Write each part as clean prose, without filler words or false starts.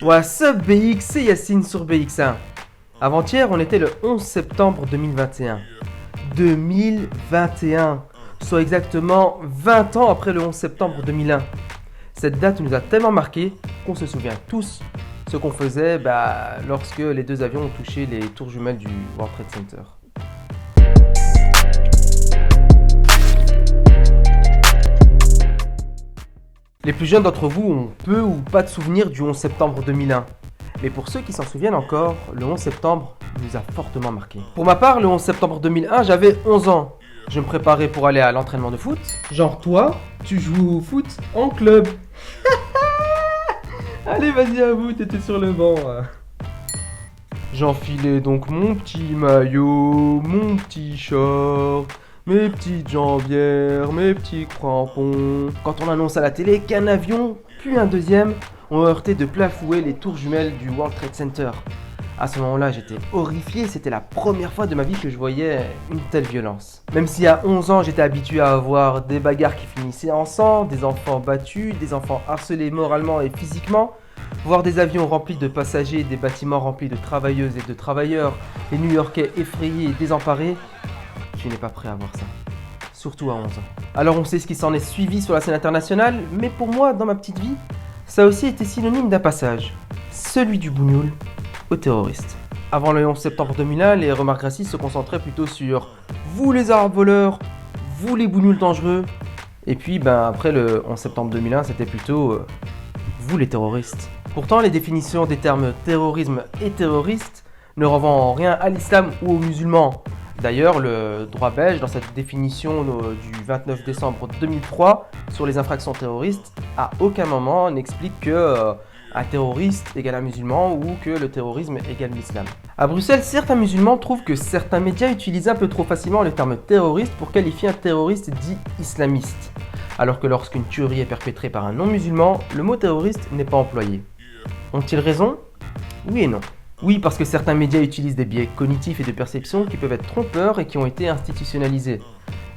What's up BX, c'est Yacine sur BX1. Avant-hier, on était le 11 septembre 2021. 2021, soit exactement 20 ans après le 11 septembre 2001. Cette date nous a tellement marqué qu'on se souvient tous ce qu'on faisait lorsque les deux avions ont touché les tours jumelles du World Trade Center. Les plus jeunes d'entre vous ont peu ou pas de souvenirs du 11 septembre 2001. Mais pour ceux qui s'en souviennent encore, le 11 septembre nous a fortement marqué. Pour ma part, le 11 septembre 2001, j'avais 11 ans. Je me préparais pour aller à l'entraînement de foot. Genre toi, tu joues au foot en club. Allez, vas-y à vous, t'étais sur le banc. J'enfilais donc mon petit maillot, mon petit short, mes petites jambières, mes petits crampons. Quand on annonce à la télé qu'un avion, puis un deuxième, ont heurté de plein fouet les tours jumelles du World Trade Center. À ce moment-là, j'étais horrifié, c'était la première fois de ma vie que je voyais une telle violence. Même si à 11 ans, j'étais habitué à avoir des bagarres qui finissaient en sang, des enfants battus, des enfants harcelés moralement et physiquement, voir des avions remplis de passagers, des bâtiments remplis de travailleuses et de travailleurs, les New-Yorkais effrayés et désemparés, je n'ai pas prêt à voir ça. Surtout à 11 ans. Alors on sait ce qui s'en est suivi sur la scène internationale, mais pour moi, dans ma petite vie, ça a aussi été synonyme d'un passage. Celui du bougnoul aux terroristes. Avant le 11 septembre 2001, les remarques racistes se concentraient plutôt sur « vous les arabes voleurs »,« vous les bougnouls dangereux », et puis après le 11 septembre 2001, c'était plutôt vous les terroristes ». Pourtant, les définitions des termes terrorisme et terroriste ne renvoient en rien à l'islam ou aux musulmans. D'ailleurs, le droit belge, dans cette définition du 29 décembre 2003 sur les infractions terroristes, à aucun moment n'explique que un terroriste égale un musulman ou que le terrorisme égale l'islam. À Bruxelles, certains musulmans trouvent que certains médias utilisent un peu trop facilement le terme terroriste pour qualifier un terroriste dit islamiste, alors que lorsqu'une tuerie est perpétrée par un non-musulman, le mot terroriste n'est pas employé. Ont-ils raison ? Oui et non. Oui, parce que certains médias utilisent des biais cognitifs et de perception qui peuvent être trompeurs et qui ont été institutionnalisés.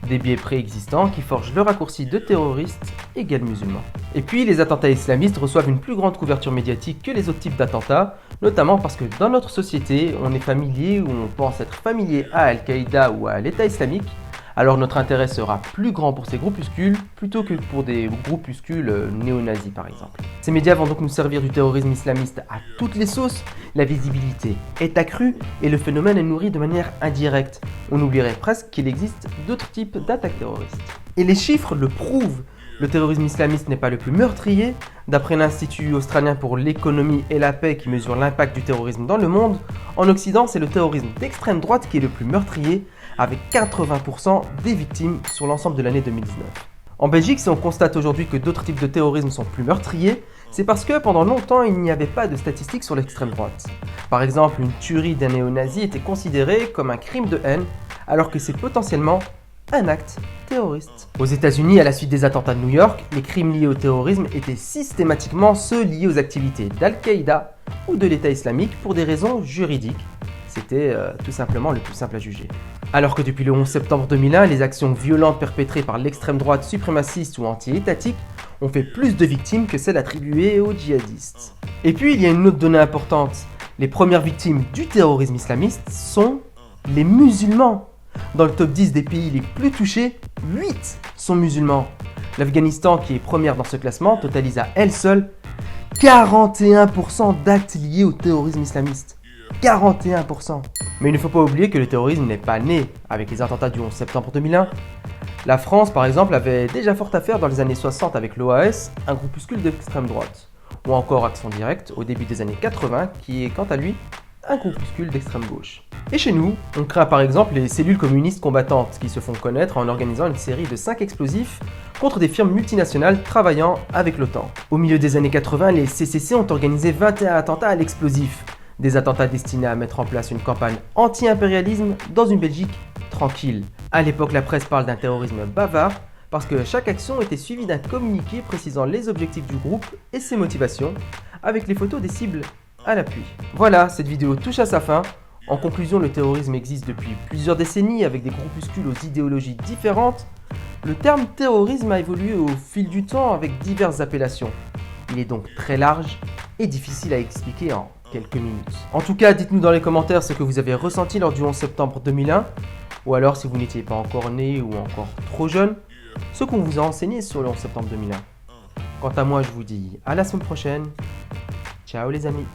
Des biais préexistants qui forgent le raccourci de terroriste égale musulman. Et puis, les attentats islamistes reçoivent une plus grande couverture médiatique que les autres types d'attentats, notamment parce que dans notre société, on est familier ou on pense être familier à Al-Qaïda ou à l'État islamique, alors notre intérêt sera plus grand pour ces groupuscules plutôt que pour des groupuscules néo-nazis par exemple. Ces médias vont donc nous servir du terrorisme islamiste à toutes les sauces, la visibilité est accrue et le phénomène est nourri de manière indirecte. On oublierait presque qu'il existe d'autres types d'attaques terroristes. Et les chiffres le prouvent. Le terrorisme islamiste n'est pas le plus meurtrier. D'après l'Institut australien pour l'économie et la paix qui mesure l'impact du terrorisme dans le monde, en Occident c'est le terrorisme d'extrême droite qui est le plus meurtrier, avec 80% des victimes sur l'ensemble de l'année 2019. En Belgique, si on constate aujourd'hui que d'autres types de terrorisme sont plus meurtriers, c'est parce que pendant longtemps il n'y avait pas de statistiques sur l'extrême droite. Par exemple, une tuerie d'un néo-nazi était considérée comme un crime de haine, alors que c'est potentiellement un acte terroriste. Aux États-Unis, à la suite des attentats de New York, les crimes liés au terrorisme étaient systématiquement ceux liés aux activités d'Al-Qaïda ou de l'État islamique pour des raisons juridiques. C'était tout simplement le plus simple à juger. Alors que depuis le 11 septembre 2001, les actions violentes perpétrées par l'extrême droite suprémaciste ou anti-étatique ont fait plus de victimes que celles attribuées aux djihadistes. Et puis il y a une autre donnée importante. Les premières victimes du terrorisme islamiste sont les musulmans. Dans le top 10 des pays les plus touchés, 8 sont musulmans. L'Afghanistan, qui est première dans ce classement, totalise à elle seule 41% d'actes liés au terrorisme islamiste. 41%. Mais il ne faut pas oublier que le terrorisme n'est pas né avec les attentats du 11 septembre 2001. La France, par exemple, avait déjà fort à faire dans les années 60 avec l'OAS, un groupuscule d'extrême droite. Ou encore Action Directe au début des années 80, qui est quant à lui un groupuscule d'extrême gauche. Et chez nous, on craint par exemple les cellules communistes combattantes qui se font connaître en organisant une série de 5 explosifs contre des firmes multinationales travaillant avec l'OTAN. Au milieu des années 80, les CCC ont organisé 21 attentats à l'explosif. Des attentats destinés à mettre en place une campagne anti-impérialisme dans une Belgique tranquille. À l'époque, la presse parle d'un terrorisme bavard parce que chaque action était suivie d'un communiqué précisant les objectifs du groupe et ses motivations, avec les photos des cibles à l'appui. Voilà, cette vidéo touche à sa fin. En conclusion, le terrorisme existe depuis plusieurs décennies avec des groupuscules aux idéologies différentes. Le terme terrorisme a évolué au fil du temps avec diverses appellations. Il est donc très large est difficile à expliquer en quelques minutes. En tout cas, dites-nous dans les commentaires ce que vous avez ressenti lors du 11 septembre 2001, ou alors si vous n'étiez pas encore né ou encore trop jeune, ce qu'on vous a enseigné sur le 11 septembre 2001. Quant à moi, je vous dis à la semaine prochaine. Ciao les amis.